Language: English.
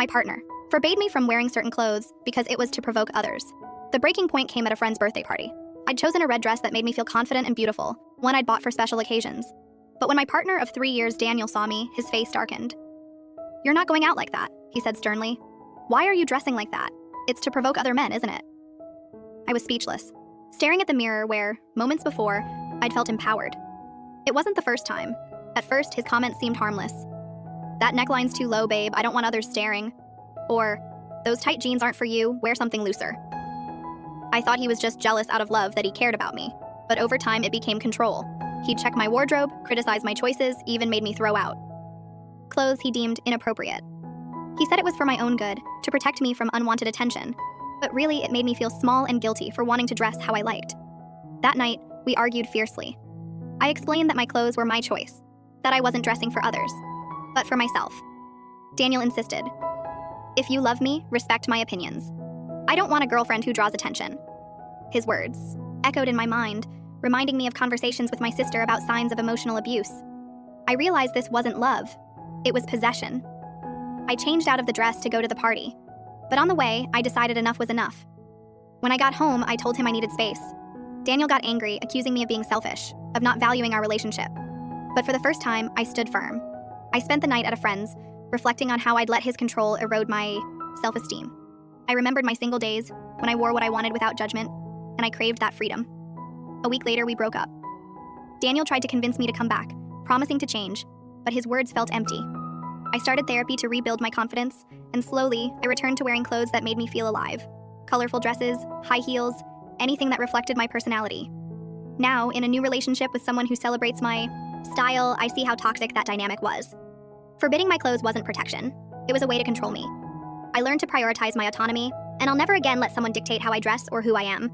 My partner forbade me from wearing certain clothes because it was to provoke others. The breaking point came at a friend's birthday party. I'd chosen a red dress that made me feel confident and beautiful, one I'd bought for special occasions. But when my partner of 3 years, Daniel, saw me, his face darkened. "You're not going out like that," he said sternly. "Why are you dressing like that? It's to provoke other men, isn't it?" I was speechless, staring at the mirror where, moments before, I'd felt empowered. It wasn't the first time. At first, his comments seemed harmless. "That neckline's too low, babe, I don't want others staring." Or, "Those tight jeans aren't for you, wear something looser." I thought he was just jealous out of love that he cared about me, but over time it became control. He'd check my wardrobe, criticize my choices, even made me throw out clothes he deemed inappropriate. He said it was for my own good, to protect me from unwanted attention, but really it made me feel small and guilty for wanting to dress how I liked. That night, we argued fiercely. I explained that my clothes were my choice, that I wasn't dressing for others, but for myself. Daniel insisted, "If you love me, respect my opinions. I don't want a girlfriend who draws attention." His words echoed in my mind, reminding me of conversations with my sister about signs of emotional abuse. I realized this wasn't love, it was possession. I changed out of the dress to go to the party, but on the way, I decided enough was enough. When I got home, I told him I needed space. Daniel got angry, accusing me of being selfish, of not valuing our relationship. But for the first time, I stood firm. I spent the night at a friend's, reflecting on how I'd let his control erode my self-esteem. I remembered my single days, when I wore what I wanted without judgment, and I craved that freedom. A week later, we broke up. Daniel tried to convince me to come back, promising to change, but his words felt empty. I started therapy to rebuild my confidence, and slowly, I returned to wearing clothes that made me feel alive. Colorful dresses, high heels, anything that reflected my personality. Now, in a new relationship with someone who celebrates my style, I see how toxic that dynamic was. Forbidding my clothes wasn't protection. It was a way to control me. I learned to prioritize my autonomy, and I'll never again let someone dictate how I dress or who I am.